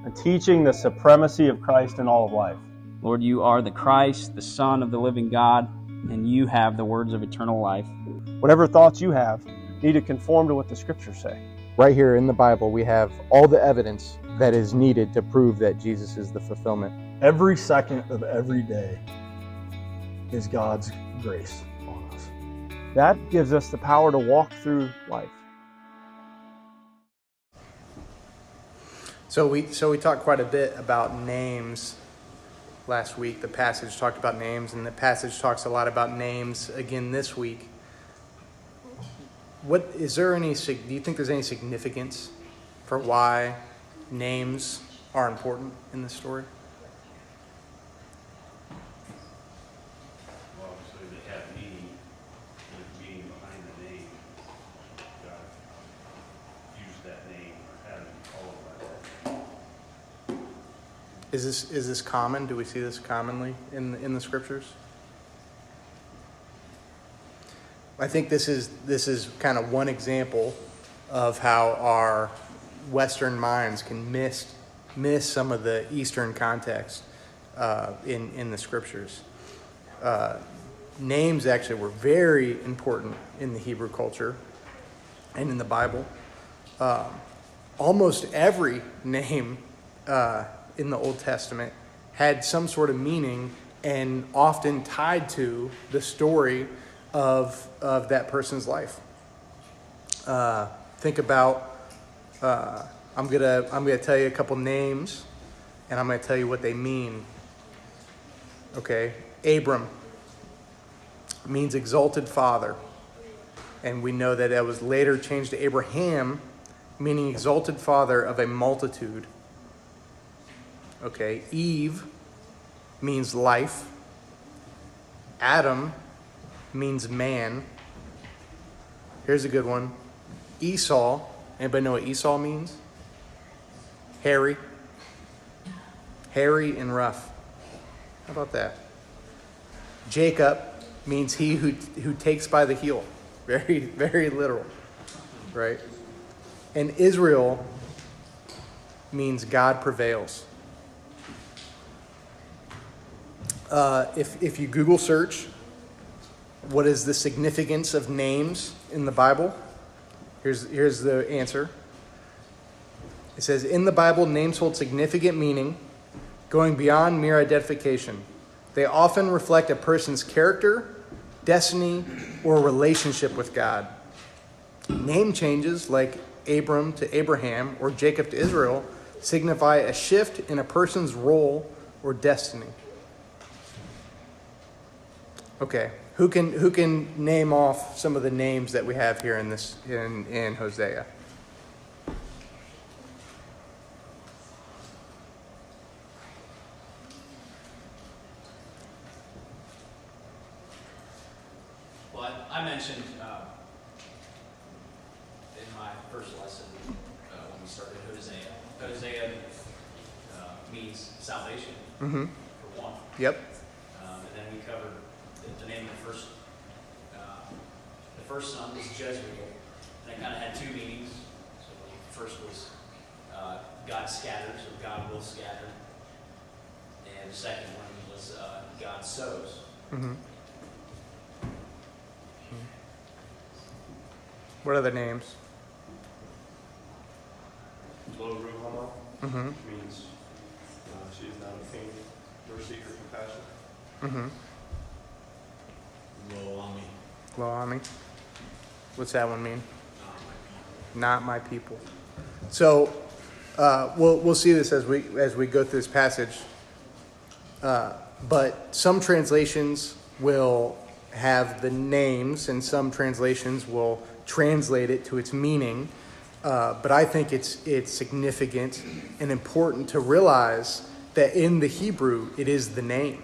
and teaching the supremacy of Christ in all of life. Lord, you are the Christ, the Son of the living God, and you have the words of eternal life. Whatever thoughts you have need to conform to what the Scriptures say. Right here in the Bible, we have all the evidence that is needed to prove that Jesus is the fulfillment. Every second of every day is God's grace on us. That gives us the power to walk through life. So we talked quite a bit about names last week. The passage talked about names, and the passage talks a lot about names again this week. Do you think there's any significance for why names are important in this story? Well, obviously they have meaning. There's meaning behind the name. God used that name or had it called by that. Is this common? Do we see this commonly in the scriptures? I think this is kind of one example of how our Western minds can miss some of the Eastern context in the scriptures. Names actually were very important in the Hebrew culture and in the Bible. Almost every name in the Old Testament had some sort of meaning and often tied to the story of that person's life. Think about, I'm gonna tell you a couple names, and I'm gonna tell you what they mean. Okay, Abram means exalted father, and we know that it was later changed to Abraham, meaning exalted father of a multitude. Okay, Eve means life. Adam means man. Here's a good one. Esau. Anybody know what Esau means? Hairy. Hairy and rough. How about that? Jacob means he who takes by the heel. Very, very literal. Right? And Israel means God prevails. If you Google search, what is the significance of names in the Bible? Here's the answer. It says, in the Bible, names hold significant meaning, going beyond mere identification. They often reflect a person's character, destiny, or relationship with God. Name changes, like Abram to Abraham or Jacob to Israel, signify a shift in a person's role or destiny. Okay. Who can name off some of the names that we have here in Hosea? Well, I mentioned in my first lesson when we started Hosea. Hosea means salvation, for one. Yep. And then we covered the name of the first son was Jezreel, and it kind of had two meanings. So the first was God scatters, or God will scatter, and the second one was God sows. Mm-hmm. What are the names? Lo Ruhamah Mm-hmm. means she is not a fiend nor seek her compassion. Mm-hmm. Lo Ami. What's that one mean? Not my people. So we'll see this as we go through this passage. But some translations will have the names, and some translations will translate it to its meaning. But I think it's significant and important to realize that in the Hebrew, it is the name.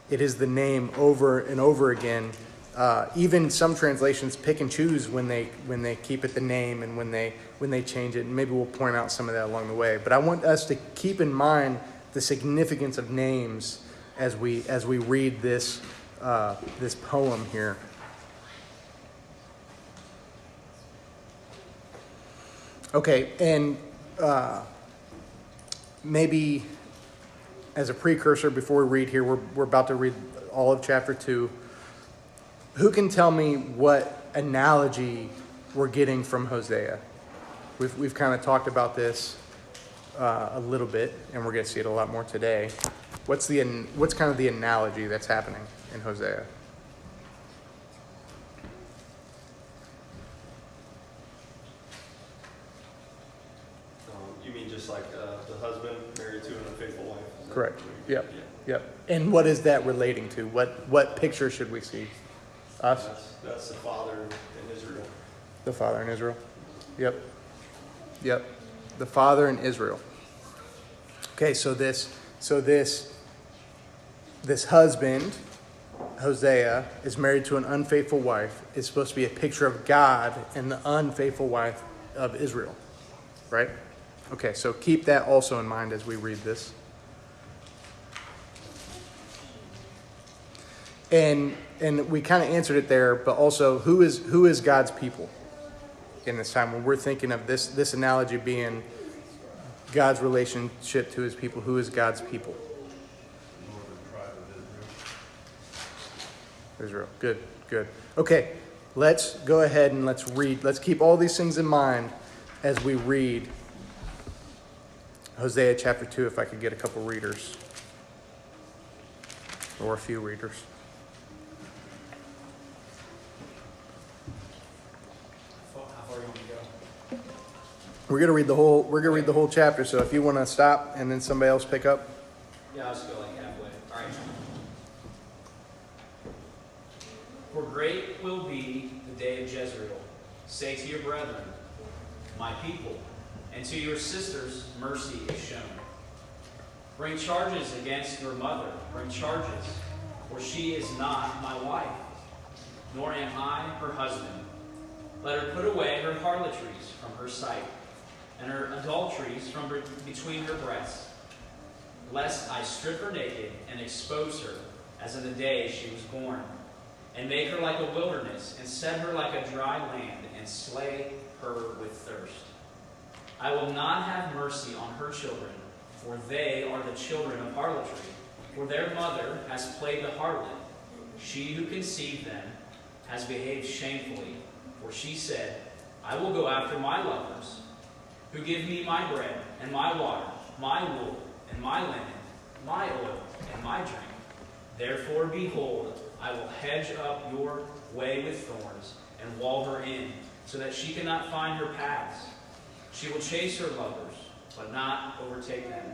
It is the name over and over again. Even some translations pick and choose when they keep it the name and when they change it. And maybe we'll point out some of that along the way. But I want us to keep in mind the significance of names as we read this poem here. Okay, and maybe as a precursor, before we read here, we're about to read all of chapter 2. Who can tell me what analogy we're getting from Hosea? We've kind of talked about this a little bit, and we're going to see it a lot more today. What's kind of the analogy that's happening in Hosea? You mean just like the husband married to an unfaithful wife? Is that Correct. what you- Yep. Yeah. Yep. And what is that relating to? What picture should we see? Us? That's the father in Israel. The father in Israel. Yep. Yep. The father in Israel. Okay, so this husband, Hosea, is married to an unfaithful wife. Is supposed to be a picture of God and the unfaithful wife of Israel. Right? Okay, so keep that also in mind as we read this. And we kind of answered it there, but also who is God's people in this time when we're thinking of this analogy being God's relationship to his people? Who is God's people? Northern tribe of Israel. Israel. Good. Okay, let's go ahead and let's read. Let's keep all these things in mind as we read Hosea chapter 2, if I could get a couple readers. Or a few readers. How far you want to go? We're gonna read the whole chapter, so if you want to stop and then somebody else pick up. Yeah, I'll just go like halfway. All right. For great will be the day of Jezreel. Say to your brethren, my people, and to your sisters, mercy is shown. Bring charges against your mother. Bring charges, for she is not my wife, nor am I her husband. Let her put away her harlotries from her sight, and her adulteries from between her breasts, lest I strip her naked and expose her, as in the day she was born, and make her like a wilderness, and set her like a dry land, and slay her with thirst. I will not have mercy on her children, for they are the children of harlotry, for their mother has played the harlot. She who conceived them has behaved shamefully, for she said, I will go after my lovers, who give me my bread and my water, my wool and my linen, my oil and my drink. Therefore, behold, I will hedge up your way with thorns and wall her in, so that she cannot find her paths. She will chase her lovers, but not overtake them.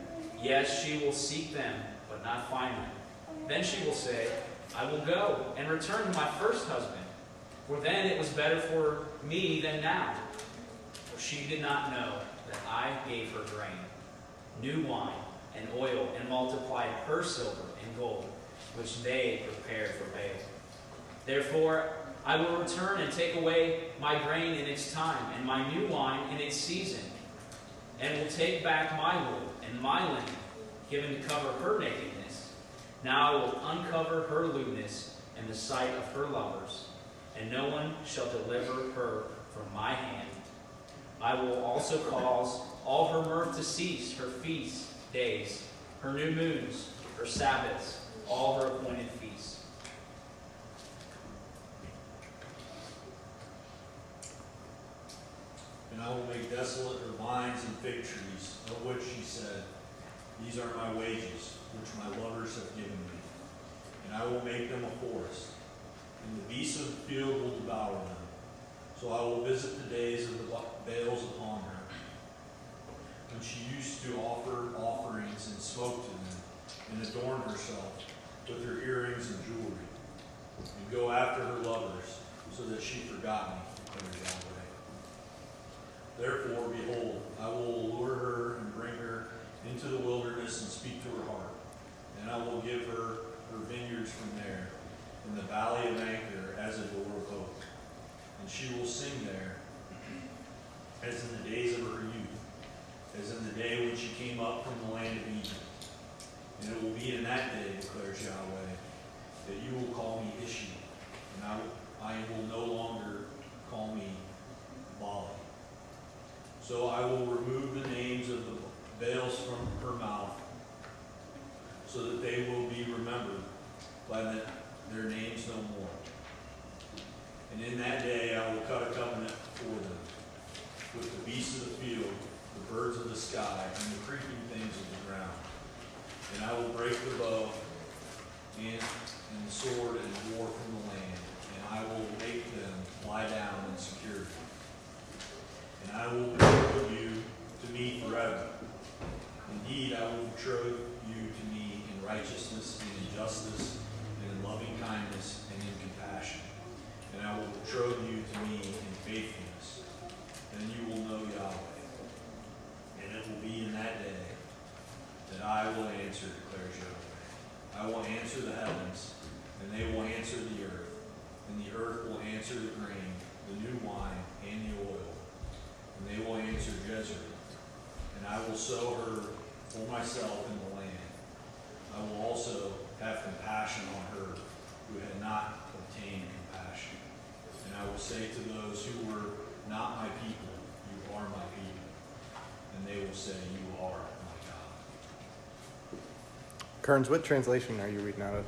Yes, she will seek them, but not find them. Then she will say, I will go and return to my first husband, for then it was better for me than now. For she did not know that I gave her grain, new wine, and oil, and multiplied her silver and gold, which they prepared for Baal. Therefore, I will return and take away my grain in its time, and my new wine in its season, and will take back my wool and my linen, given to cover her nakedness. Now I will uncover her lewdness in the sight of her lovers, and no one shall deliver her from my hand. I will also cause all her mirth to cease, her feast days, her new moons, her Sabbaths, all her appointed feasts. And I will make desolate her vines and fig trees, of which she said, these are my wages, which my lovers have given me. And I will make them a forest, and the beasts of the field will devour them. So I will visit the days of the Baals upon her, when she used to offer offerings and smoke to them, and adorn herself with her earrings and jewelry, and go after her lovers, so that she forgot me, declares Yahweh. Therefore, behold, I will allure her and bring her into the wilderness and speak to her heart. And I will give her vineyards from there, in the valley of Anchor, as a door of hope. And she will sing there, as in the days of her youth, as in the day when she came up from the land of Egypt. And it will be in that day, declares Yahweh, that you will call me Ishi, and I will no longer call me Baal. So I will remove the names of veils from her mouth, so that they will be remembered by their names no more. And in that day I will cut a covenant for them with the beasts of the field, the birds of the sky, and the creeping things of the ground. And I will break the bow and the sword and war from the land, and I will make them lie down in security. And I will betroth you to me forever. Indeed, I will betroth you to me in righteousness and in justice and in loving kindness and in compassion. And I will betroth you to me in faithfulness. Then you will know Yahweh. And it will be in that day that I will answer, declares Yahweh. I will answer the heavens, and they will answer the earth. And the earth will answer the grain, the new wine, and the oil. And they will answer Jezreel. And I will sow her for myself in the land. I will also have compassion on her who had not obtained compassion. And I will say to those who were not my people, you are my people. And they will say, you are my God. Kearns, what translation are you reading out of?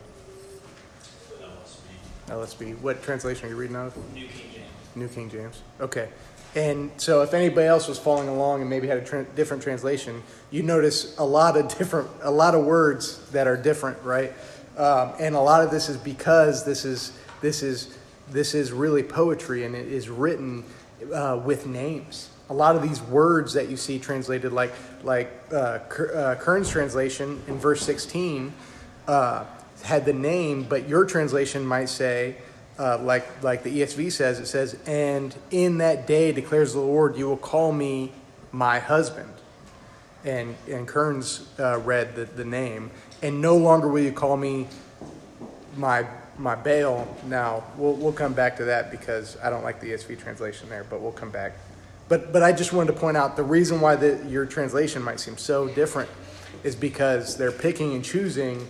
LSB. What translation are you reading out of? New King James. New King James. Okay. And so if anybody else was following along and maybe had a different translation, you notice a lot of words that are different, right? And a lot of this is because this is really poetry, and it is written with names. A lot of these words that you see translated, like Kern's translation in verse 16, had the name, but your translation might say, like the ESV says, it says, and in that day declares the Lord, you will call me my husband. And Kern's read the name, and no longer will you call me my Baal. Now we'll come back to that because I don't like the ESV translation there, but we'll come back. But I just wanted to point out the reason why your translation might seem so different is because they're picking and choosing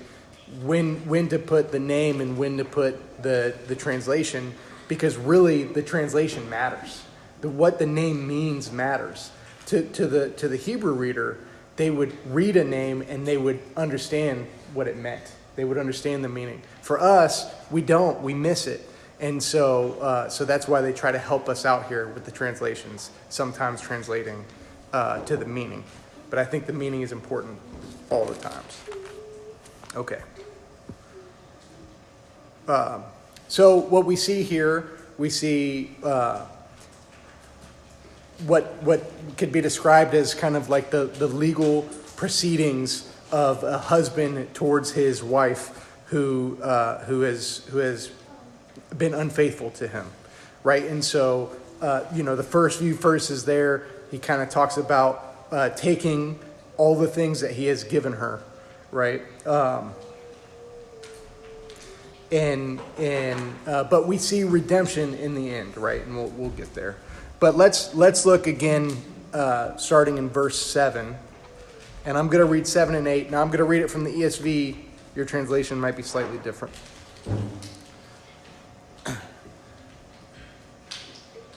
when to put the name and when to put the translation, because really the translation matters. What the name means matters. To the Hebrew reader, they would read a name and they would understand what it meant. They would understand the meaning. For us, we don't. We miss it. And so that's why they try to help us out here with the translations, sometimes translating to the meaning. But I think the meaning is important all the times. Okay. So what we see here, we see what could be described as kind of like the legal proceedings of a husband towards his wife who has been unfaithful to him, right? And so the first few verses there, he kind of talks about taking all the things that he has given her, right? But we see redemption in the end, right? And we'll get there. But let's look again, starting in verse 7. And I'm going to read 7 and 8. Now I'm going to read it from the ESV. Your translation might be slightly different.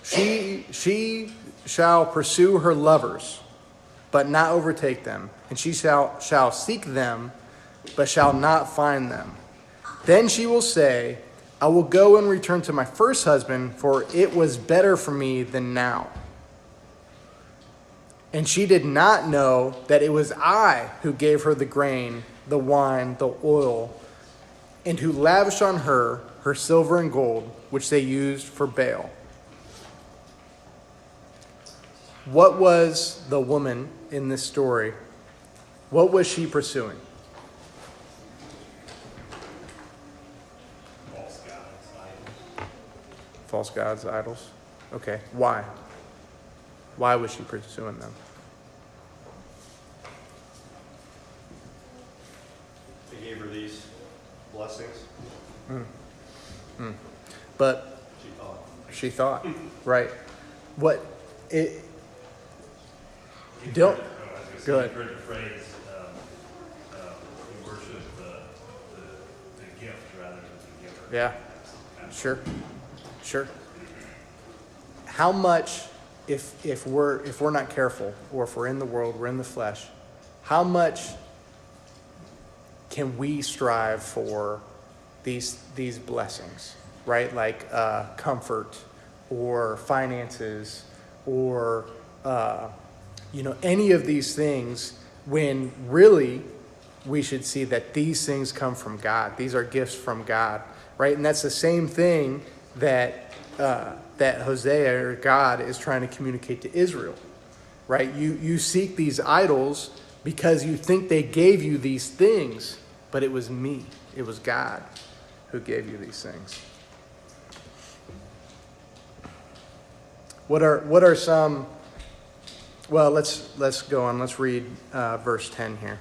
She shall pursue her lovers, but not overtake them. And she shall seek them, but shall not find them. Then she will say, I will go and return to my first husband, for it was better for me than now. And she did not know that it was I who gave her the grain, the wine, the oil, and who lavished on her silver and gold, which they used for Baal. What was the woman in this story? What was she pursuing? False gods, idols. Okay, why? Why was she pursuing them? They gave her these blessings. But she thought, right? What it? Don't. Go ahead. You've heard the phrase, we worship the gift rather than the giver. Yeah. Sure. How much, if we're not careful, or if we're in the world, we're in the flesh, how much can we strive for these blessings, right? Like comfort or finances or any of these things, when really we should see that these things come from God. These are gifts from God, right? And that's the same thing that Hosea, or God, is trying to communicate to Israel, right? You seek these idols because you think they gave you these things, but it was me. It was God who gave you these things. What are some? Well, let's go on. Let's read verse 10 here.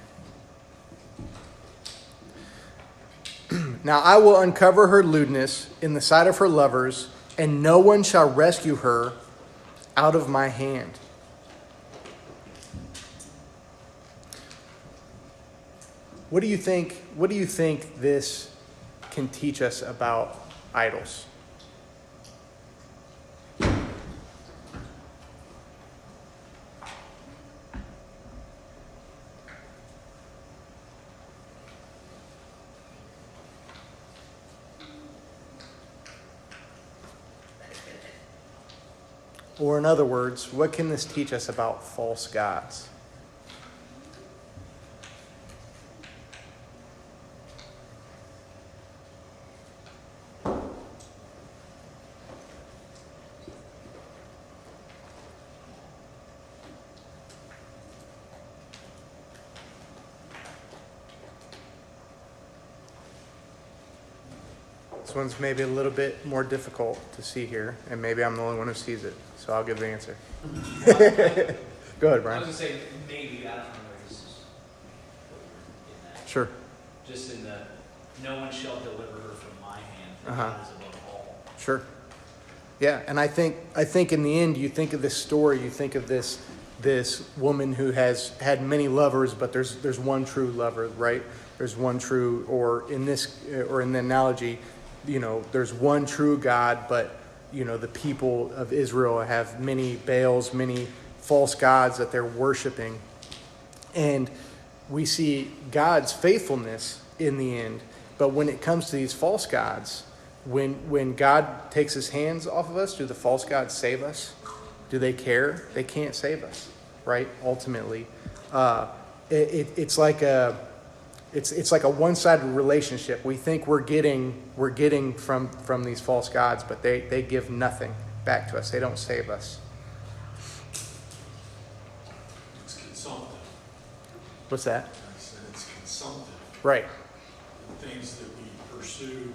Now I will uncover her lewdness in the sight of her lovers, and no one shall rescue her out of my hand. What do you think? What do you think this can teach us about idols? Or in other words, what can this teach us about false gods? This one's maybe a little bit more difficult to see here, and maybe I'm the only one who sees it, so I'll give the answer. Go ahead, I Brian. was going to say, maybe, I don't know where this is. In that. Sure. Just in the, no one shall deliver her from my hand, for Uh-huh. God is above all. Sure. Yeah, and I think in the end, you think of this story, you think of this woman who has had many lovers, but there's one true lover, right? There's one true, or in the analogy, there's one true God, but the people of Israel have many Baals, many false gods that they're worshiping. And we see God's faithfulness in the end. But when it comes to these false gods, when God takes his hands off of us, do the false gods save us? Do they care? They can't save us, right? Ultimately. It's like a one-sided relationship. We think we're getting from these false gods, but they give nothing back to us. They don't save us. It's consumptive. What's that? I said it's consumptive. Right. The things that we pursue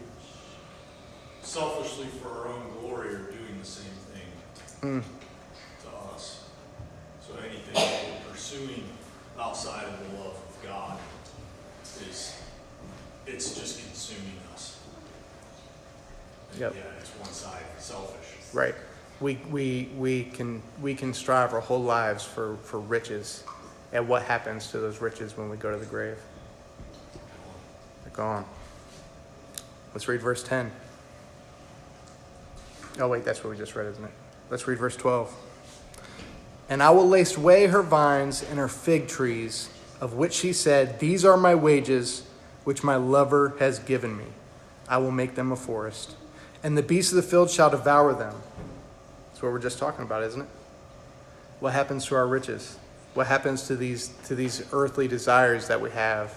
selfishly for our own glory are doing the same thing to us. So anything that we're pursuing outside of the love of God it's just consuming us. And Yep. Yeah, it's one side, selfish. Right. We can strive our whole lives for riches. And what happens to those riches when we go to the grave? They're gone. Let's read verse 10. Oh wait, that's what we just read, isn't it? Let's read verse 12. And I will lay away her vines and her fig trees, of which she said, these are my wages, which my lover has given me. I will make them a forest, and the beasts of the field shall devour them. That's what we're just talking about, isn't it? What happens to our riches? What happens to these earthly desires that we have?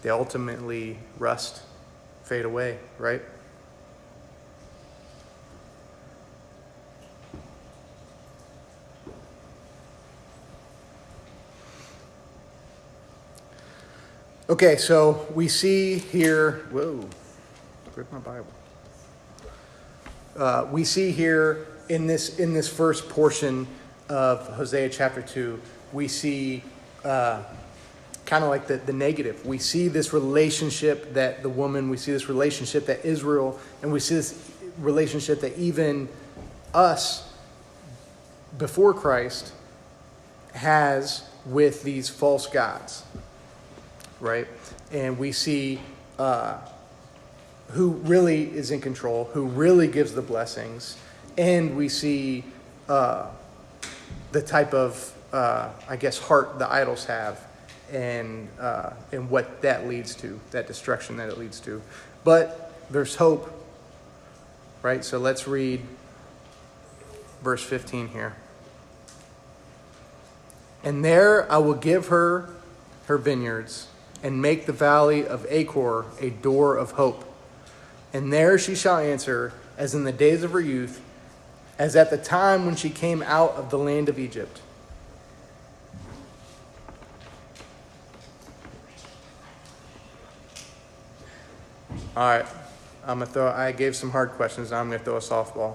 They ultimately rust, fade away, right? Okay, so we see here, whoa, where's my Bible? We see here in this first portion of Hosea chapter 2, we see kind of like the negative. We see this relationship that the woman, we see this relationship that Israel, and we see this relationship that even us before Christ has with these false gods. Right? And we see who really is in control, who really gives the blessings, and we see the type of I guess, heart the idols have, and what that leads to, that destruction that it leads to. But there's hope, right? So let's read verse 15 here. And there I will give her her vineyards, and make the valley of Achor a door of hope. And there she shall answer, as in the days of her youth, as at the time when she came out of the land of Egypt. All right, I gave some hard questions. Now I'm gonna throw a softball.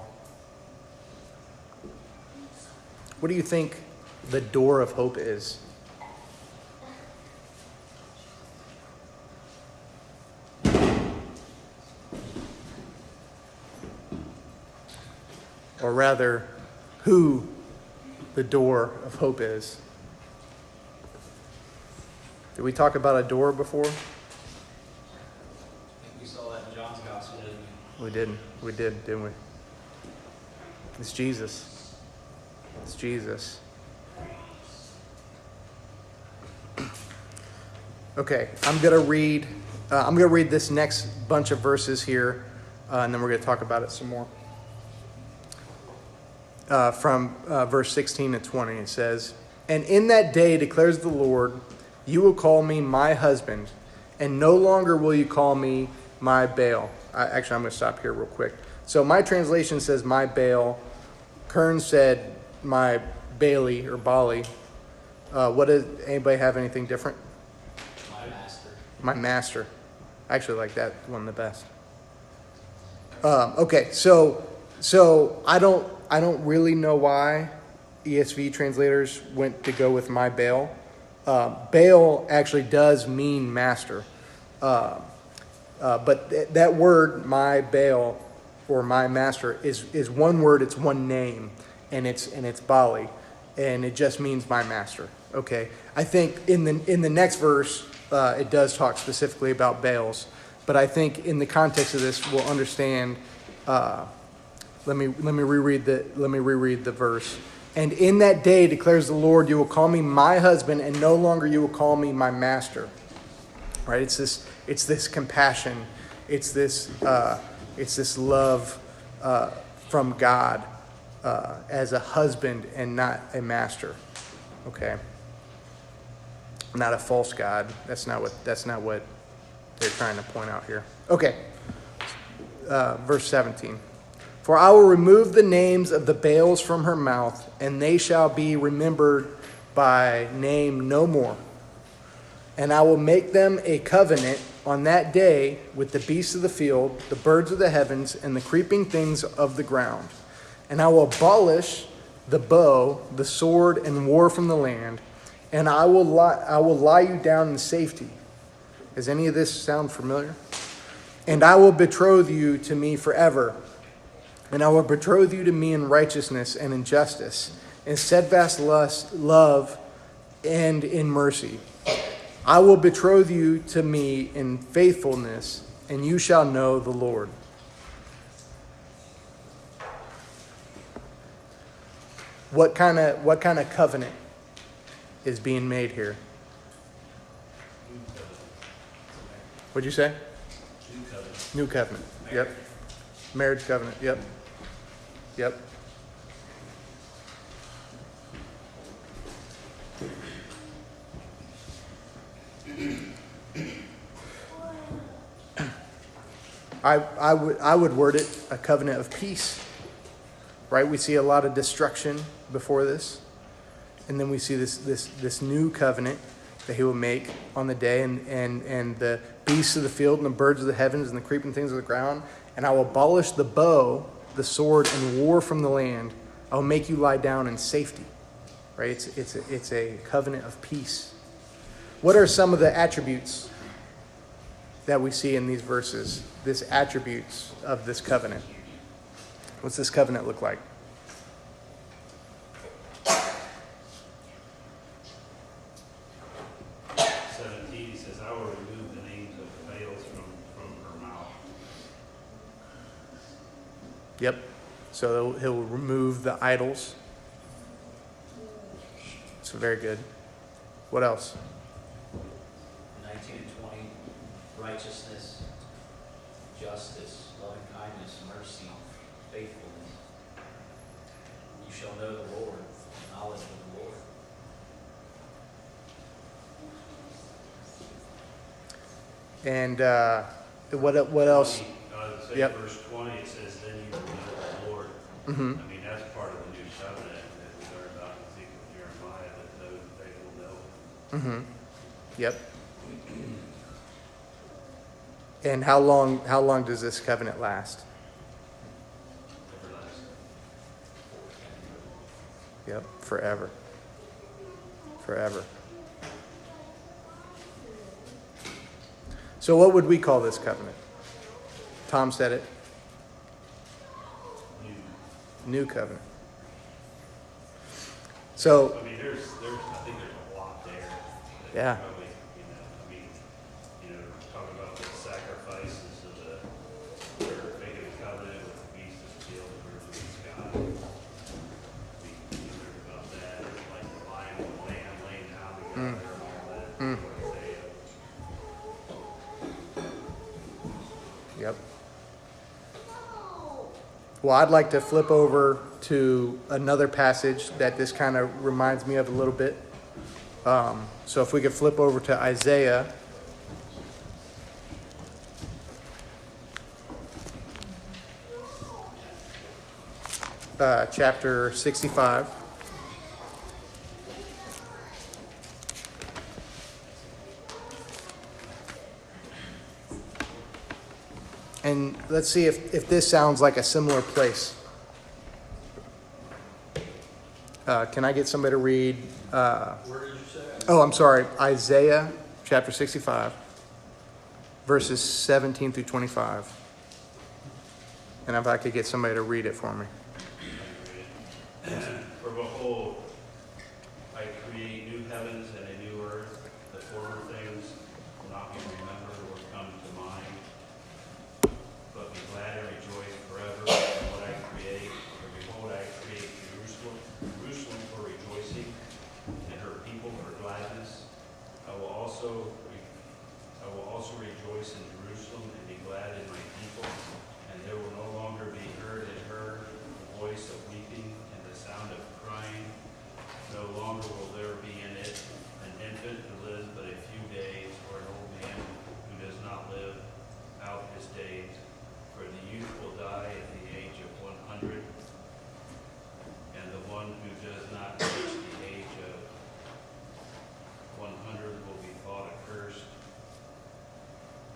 What do you think the door of hope is? Or rather, who the door of hope is. Did we talk about a door before? I think we saw that in John's gospel, didn't we? We did, didn't we? It's Jesus. It's Jesus. Okay, I'm gonna read this next bunch of verses here, and then we're gonna talk about it some more. From verse 16 to 20, it says, "And in that day, declares the Lord, you will call me my husband, and no longer will you call me my Baal." I'm going to stop here real quick. So my translation says my Baal. Kern said my Bailey or Bali. Anybody have anything different? My master. My master. I actually like that one the best. Okay, so I don't really know why ESV translators went to go with my Baal. Baal actually does mean master. But that word, my Baal, or my master, is one word, it's one name, and it's Bali, and it just means my master. Okay, I think in the next verse, it does talk specifically about Baals, but I think in the context of this, we'll understand. Let me reread the verse. "And in that day, declares the Lord, you will call me my husband, and no longer you will call me my master." Right? It's this compassion. It's this love from God as a husband and not a master. Okay. Not a false god. That's not what they're trying to point out here. Okay. Verse 17. "For I will remove the names of the Baals from her mouth, and they shall be remembered by name no more. And I will make them a covenant on that day with the beasts of the field, the birds of the heavens, and the creeping things of the ground. And I will abolish the bow, the sword, and war from the land, and I will lie you down in safety." Does any of this sound familiar? "And I will betroth you to me forever. And I will betroth you to me in righteousness and in justice, in steadfast love and in mercy. I will betroth you to me in faithfulness, and you shall know the Lord." What kind of covenant is being made here? What'd you say? New covenant. Yep. Marriage covenant. Yep. I would word it a covenant of peace. Right? We see a lot of destruction before this, and then we see this new covenant that he will make on the day, and the beasts of the field and the birds of the heavens and the creeping things of the ground. "And I will abolish the bow, the sword, and war from the land. I will make you lie down in safety." Right? It's a covenant of peace. What are some of the attributes that we see in these verses? These attributes of this covenant. What's this covenant look like? He says, "I will remove the names of the Baals from her mouth." Yep. So he'll remove the idols. It's very good. What else? 19 and 20, righteousness, justice, loving kindness, mercy, faithfulness. You shall know the Lord, knowledge of the Lord. And what else? Yep. Verse 20, it says, then you will know the Lord. Mm-hmm. I mean, that's part of the new covenant that we learned about in Ezekiel and Jeremiah, that those they will know. Mm-hmm. Yep. And how long does this covenant last? Everlasting. Yep, forever. Forever. So what would we call this covenant? Tom said it. New covenant. So, I mean, I think there's a lot there. That Yeah. Probably, talk about the sacrifices of we're making a covenant with the beast of the field versus God. We learned about that, like the lion and the lamb laying down together and all that. Hosea. yep. Well, I'd like to flip over to another passage that this kind of reminds me of a little bit. So if we could flip over to Isaiah. Chapter 65. And let's see if this sounds like a similar place. Can I get somebody to read? Where did you say? Oh, I'm sorry. Isaiah chapter 65, verses 17 through 25. And if I could get somebody to read it for me. For behold, I create new heavens and a new earth. The former things will not be remembered or come to mind. But be glad and rejoice forever in what I create. For behold, I create Jerusalem for rejoicing, and her people for gladness. I will also rejoice in Jerusalem and be glad in my people. And there will no longer be heard in her the voice of weeping and the sound of crying. No longer will there be in it an infant who lives but a few days, or an old man who does not live out his days. For the youth will die at the age of 100, and the one who does not reach the age of 100 will be thought accursed.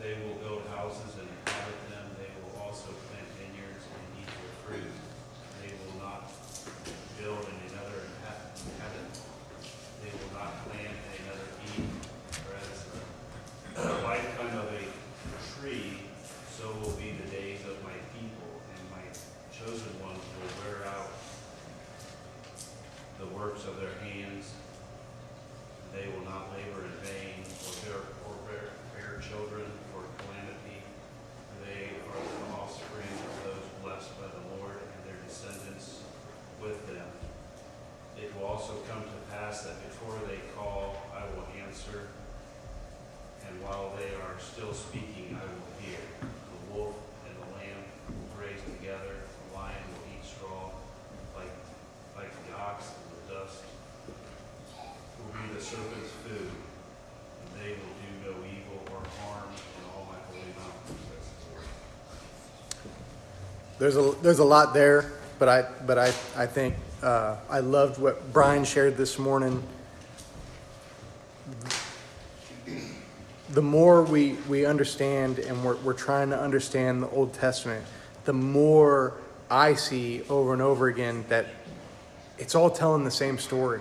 They will build houses and inhabit them. They will also plant vineyards and eat their fruit. They will not build and another inhabit. They will not plant and another eat. For as the lifetime of a tree, so will be the days of my people, and my chosen ones will wear out the works of their hands. They will not labor in vain, or bear children for calamity. They are the offspring of those blessed by the Lord, and their descendants with them. It will also come to pass that before they call, I will answer, and while they are still speaking, I will hear. The wolf and the lamb will graze together, the lion will eat straw, like the ox and the dust will be the serpent's food, and they will do no evil or harm in all my holy mountains. There's a lot there, but I think I loved what Brian shared this morning. The more we understand, and we're trying to understand the Old Testament, the more I see over and over again that it's all telling the same story.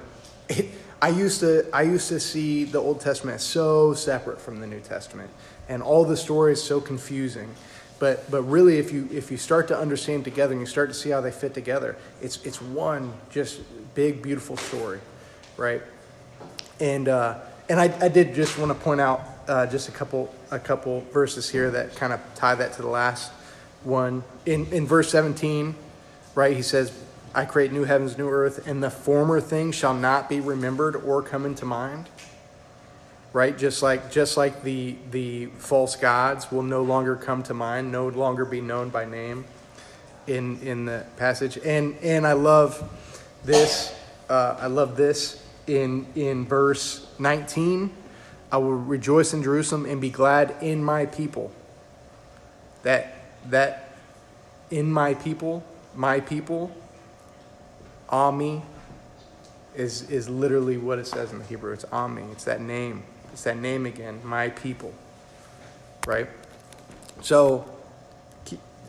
I used to see the Old Testament so separate from the New Testament, and all the stories so confusing. But really, if you start to understand together and you start to see how they fit together, it's one just big beautiful story, right? And I did just want to point out just a couple verses here that kind of tie that to the last one. In verse 17, right? He says, I create new heavens, new earth, and the former things shall not be remembered or come into mind. Right? Just like the false gods will no longer come to mind, no longer be known by name in the passage. And I love this. I love this in verse 19. I will rejoice in Jerusalem and be glad in my people. That in my people, Ami, is literally what it says in the Hebrew. It's Ami. It's that name. It's that name again, my people. Right? So,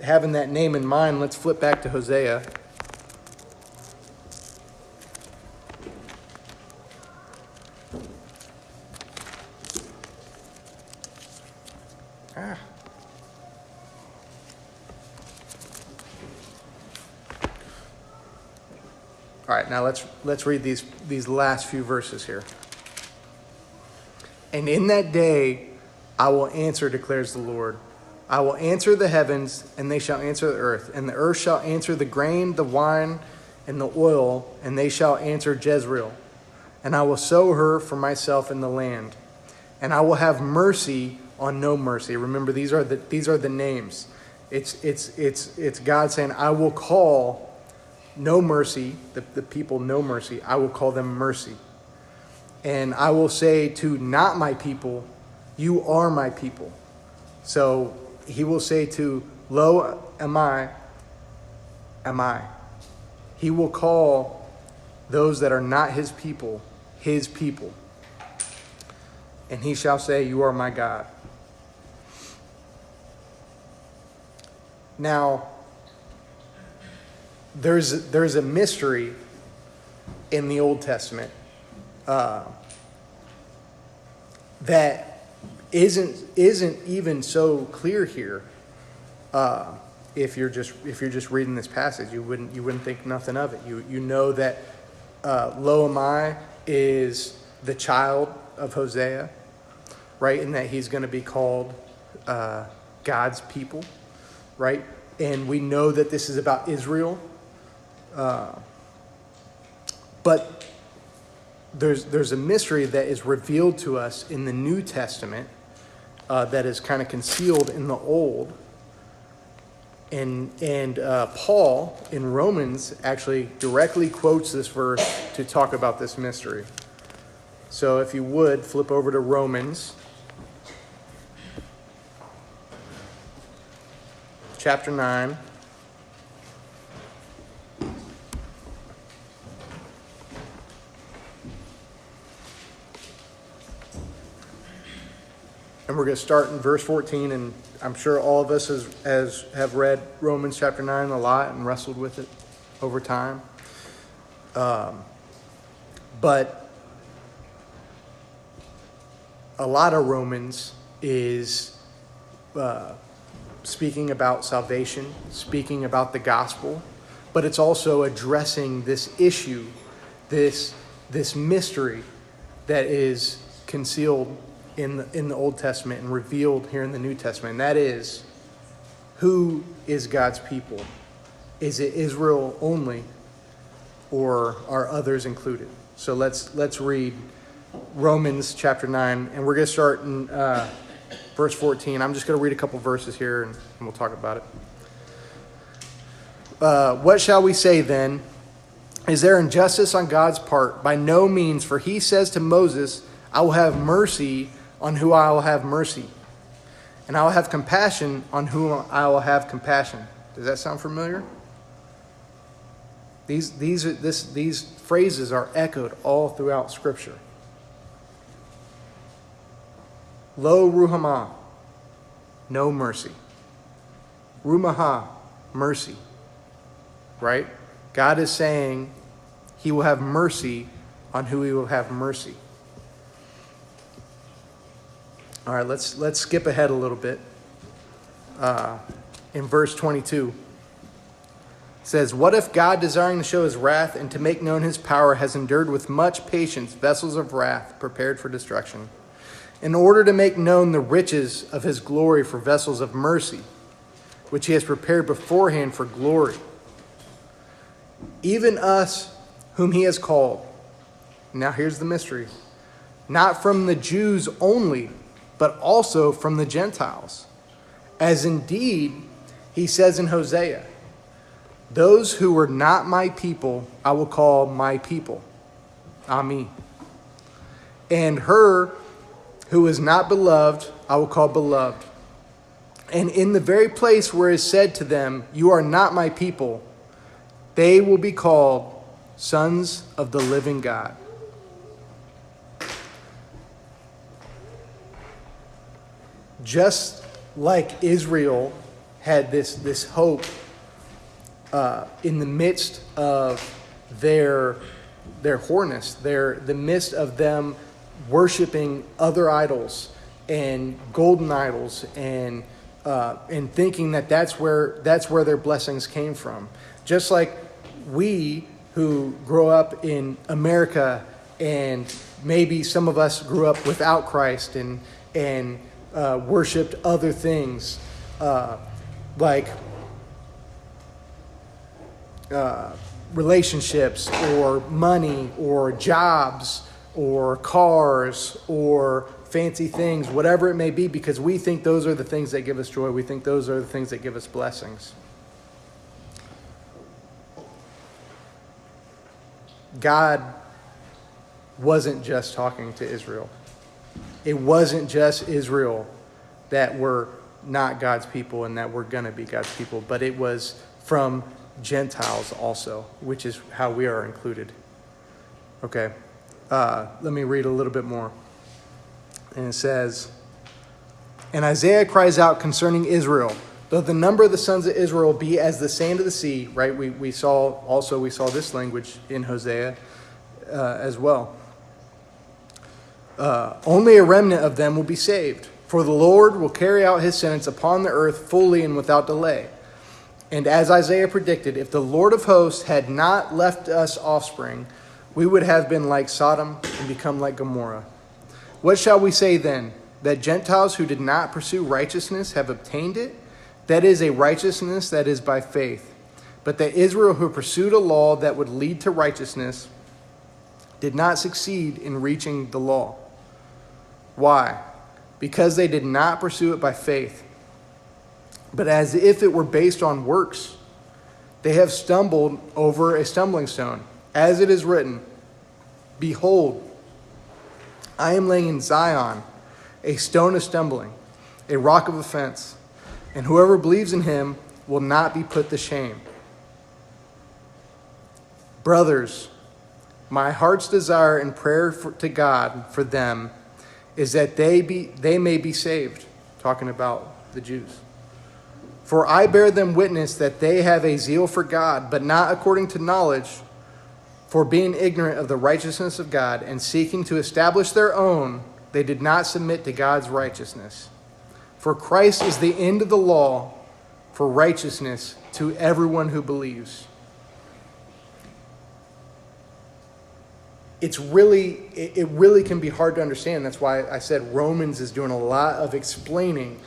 having that name in mind, let's flip back to Hosea. All right, now let's read these last few verses here. And in that day I will answer, declares the Lord. I will answer the heavens, and they shall answer the earth. And the earth shall answer the grain, the wine, and the oil, and they shall answer Jezreel. And I will sow her for myself in the land. And I will have mercy on no mercy. Remember, these are the names. It's God saying, I will call no mercy, the people no mercy. I will call them mercy. And I will say to not my people, you are my people. So he will say to, lo am I. He will call those that are not his people, his people. And he shall say, you are my God. Now, there's a mystery in the Old Testament that isn't even so clear here. If you're just reading this passage, you wouldn't think nothing of it. You know that Lo am I is the child of Hosea, right? And that he's going to be called God's people, right? And we know that this is about Israel. But there's a mystery that is revealed to us in the New Testament that is kind of concealed in the Old. And Paul in Romans actually directly quotes this verse to talk about this mystery. So if you would, flip over to Romans chapter 9. And we're going to start in verse 14, and I'm sure all of us have read Romans chapter 9 a lot and wrestled with it over time. But a lot of Romans is speaking about salvation, speaking about the gospel, but it's also addressing this issue, this mystery that is concealed in the Old Testament and revealed here in the New Testament. And that is, who is God's people? Is it Israel only, or are others included? So let's read Romans chapter 9, and we're going to start in verse 14. I'm just going to read a couple verses here, and we'll talk about it. What shall we say then? Is there injustice on God's part? By no means, for he says to Moses, I will have mercy on who I will have mercy, and I will have compassion on whom I will have compassion. Does that sound familiar? These phrases are echoed all throughout Scripture. Lo ruhamah, no mercy. Rumaha, mercy. Right? God is saying he will have mercy on who he will have mercy. All right, let's skip ahead a little bit. In verse 22, it says, what if God, desiring to show his wrath and to make known his power, has endured with much patience vessels of wrath prepared for destruction, in order to make known the riches of his glory for vessels of mercy, which he has prepared beforehand for glory? even us whom he has called. Now here's the mystery. Not from the Jews only, but also from the Gentiles. As indeed he says in Hosea, those who were not my people, I will call my people. Ami. And her who is not beloved, I will call beloved. And in the very place where it is said to them, you are not my people, they will be called sons of the living God. Just like Israel had this hope in the midst of their whoreness, the midst of them worshiping other idols and golden idols and thinking that that's where their blessings came from. Just like we who grow up in America, and maybe some of us grew up without Christ and worshipped other things like relationships or money or jobs or cars or fancy things, whatever it may be, because we think those are the things that give us joy. We think those are the things that give us blessings. God wasn't just talking to Israel. It wasn't just Israel that were not God's people and that were going to be God's people, but it was from Gentiles also, which is how we are included. Okay, let me read a little bit more. And it says, and Isaiah cries out concerning Israel, though the number of the sons of Israel be as the sand of the sea, right? We saw this language in Hosea as well. Only a remnant of them will be saved, for the Lord will carry out his sentence upon the earth fully and without delay. And as Isaiah predicted, if the Lord of hosts had not left us offspring, we would have been like Sodom and become like Gomorrah. What shall we say then? That Gentiles who did not pursue righteousness have obtained it? That is a righteousness that is by faith. But that Israel who pursued a law that would lead to righteousness did not succeed in reaching the law. Why? Because they did not pursue it by faith, but as if it were based on works. They have stumbled over a stumbling stone. As it is written, behold, I am laying in Zion a stone of stumbling, a rock of offense, and whoever believes in him will not be put to shame. Brothers, my heart's desire and prayer to God for them is that they may be saved. Talking about the Jews. For I bear them witness that they have a zeal for God, but not according to knowledge. For being ignorant of the righteousness of God and seeking to establish their own, they did not submit to God's righteousness. For Christ is the end of the law for righteousness to everyone who believes. It really can be hard to understand. That's why I said Romans is doing a lot of explaining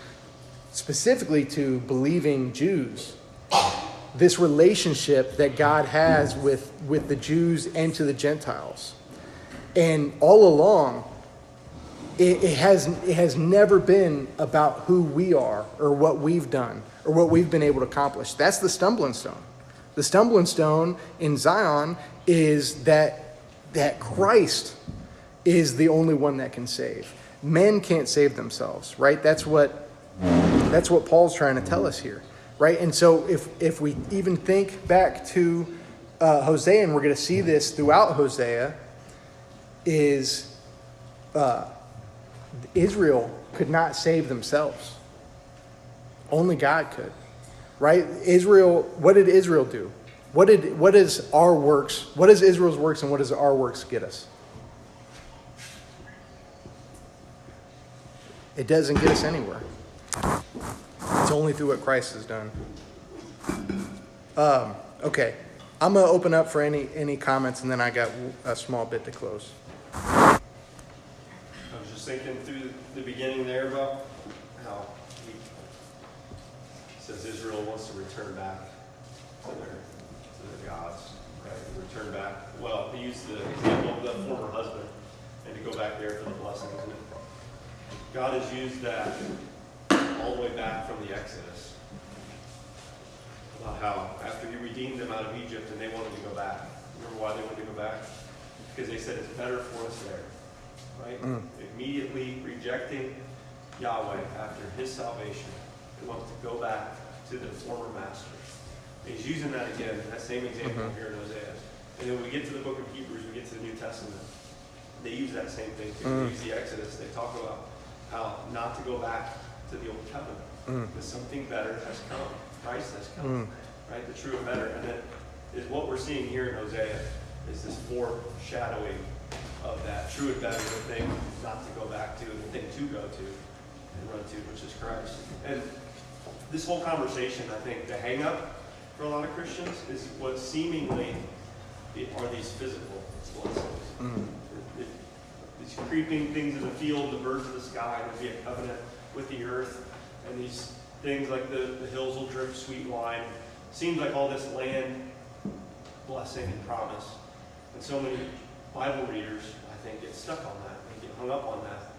specifically to believing Jews this relationship that God has with the Jews and to the Gentiles. And all along, it has never been about who we are or what we've done or what we've been able to accomplish. That's the stumbling stone. The stumbling stone in Zion is that Christ is the only one that can save. Men can't save themselves, right? That's what Paul's trying to tell us here, right? And so if we even think back to Hosea, and we're going to see this throughout Hosea, is Israel could not save themselves. Only God could, right? Israel, what did Israel do? What is our works? What is Israel's works and what does our works get us? It doesn't get us anywhere. It's only through what Christ has done. Okay, I'm going to open up for any comments, and then I got a small bit to close. I was just thinking through the beginning there about how he says Israel wants to return back to their gods. right? Return back. Well, he used the example of the former husband and to go back there for the blessings. And God has used that all the way back from the Exodus. About how after he redeemed them out of Egypt and they wanted to go back. Remember why they wanted to go back? Because they said it's better for us there. Right? Immediately rejecting Yahweh after his salvation. They wanted to go back to the former master. And he's using that again, that same example here in Hosea. And then when we get to the book of Hebrews, we get to the New Testament. They use that same thing too. They use the Exodus. They talk about how not to go back to the old covenant. Because something better has come. Christ has come. Right? The true and better. And that is what we're seeing here in Hosea, is this foreshadowing of that true and better, the thing not to go back to, and the thing to go to and run to, which is Christ. And this whole conversation, I think, the hang-up for a lot of Christians is what seemingly are these physical blessings. These creeping things in the field, the birds of the sky, there'll be a covenant with the earth, and these things like the hills will drip sweet wine. Seems like all this land blessing and promise. And so many Bible readers, I think, get stuck on that and get hung up on that.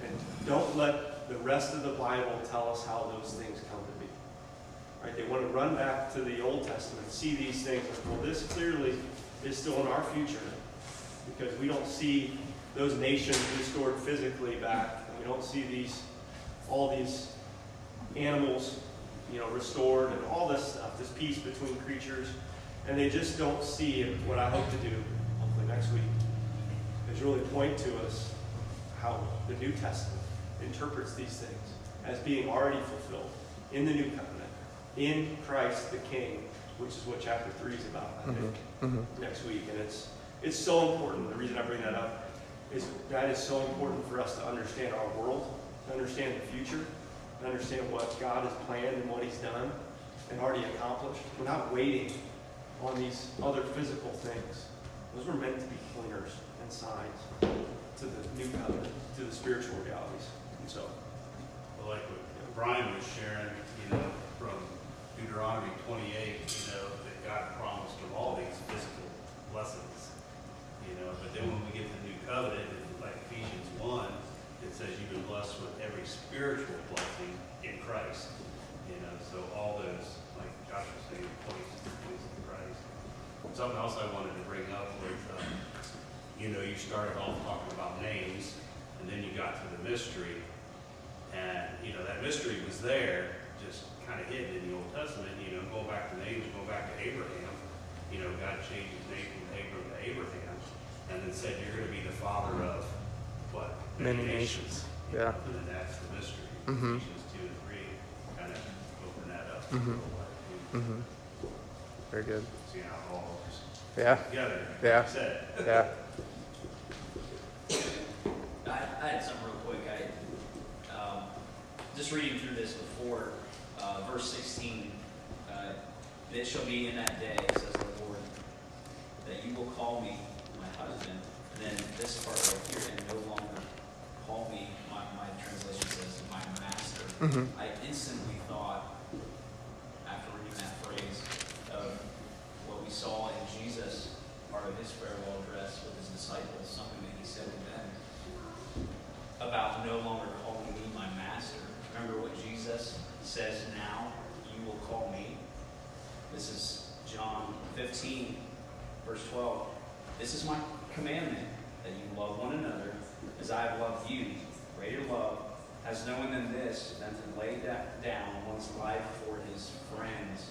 And don't let the rest of the Bible tell us how those things come to be. Right? They want to run back to the Old Testament, see these things. Well, this clearly is still in our future because we don't see those nations restored physically back. And we don't see all these animals, restored and all this stuff, this peace between creatures. And they just don't see it. What I hope to do, hopefully next week, is really point to us how the New Testament interprets these things as being already fulfilled in the New Covenant, in Christ the King, which is what chapter 3 is about, I think, next week. And it's so important. The reason I bring that up is that is so important for us to understand our world, to understand the future, to understand what God has planned and what he's done and already accomplished. We're not waiting on these other physical things. Those were meant to be pointers and signs to the new covenant, to the spiritual realities. And so, well, like what Brian was sharing, from Deuteronomy 28, that God promised them all these physical blessings, but then when we get to the new covenant, like Ephesians 1, it says you've been blessed with every spiritual blessing in Christ. So all those, like Josh was saying, points to Christ. Something else I wanted to bring up was, you started off talking about names, and then you got to the mystery, and that mystery was there, just kind of hidden in the Old Testament. Go back to names, go back to Abraham. God changed his name from Abram to Abraham, and then said you're going to be the father of what? Many nations. Yeah. And then that's the mystery. Ephesians 2 and 3 kind of open that up. Very good. See how it all just together. Yeah. Said. Yeah. I had something real quick. Just reading through this before, verse 16, it shall be in that day, says the Lord, that you will call me my husband. And then this part right here, and no longer call me, my translation says, my master. I instantly thought, after reading that phrase, of what we saw in Jesus, part of his farewell address with his disciples, something that he said to them about no longer calling me my master. Remember what Jesus says now, you will call me. This is John 15, verse 12. This is my commandment, that you love one another as I have loved you. Greater love has no one than this, than to lay down one's life for his friends.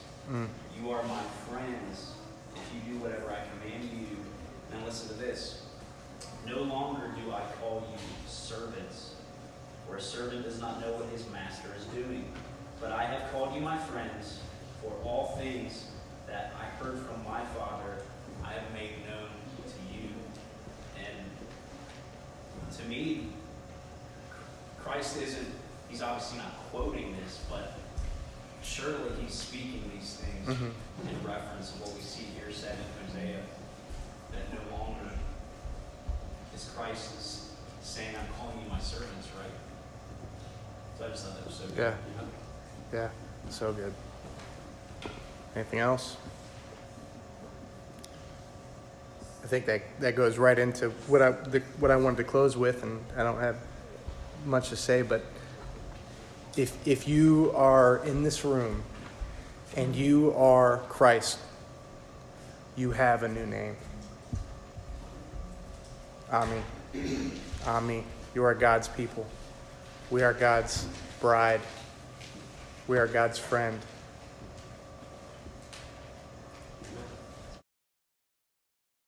You are my friends if you do whatever I command you to. Now listen to this. No longer do I call you servants, for a servant does not know what his master is doing. But I have called you my friends, for all things that I heard from my Father I have made known to you. And to me, Christ he's obviously not quoting this, but surely he's speaking these things in reference to what we see here said in Hosea, that no longer is Christ is saying, I'm calling you my servants, right? So I just thought that was so good. Yeah, so good. Anything else? I think that goes right into what I wanted to close with, and I don't have much to say, but if you are in this room and you are Christ, you have a new name. Ami. Ami. You are God's people. We are God's bride. We are God's friend.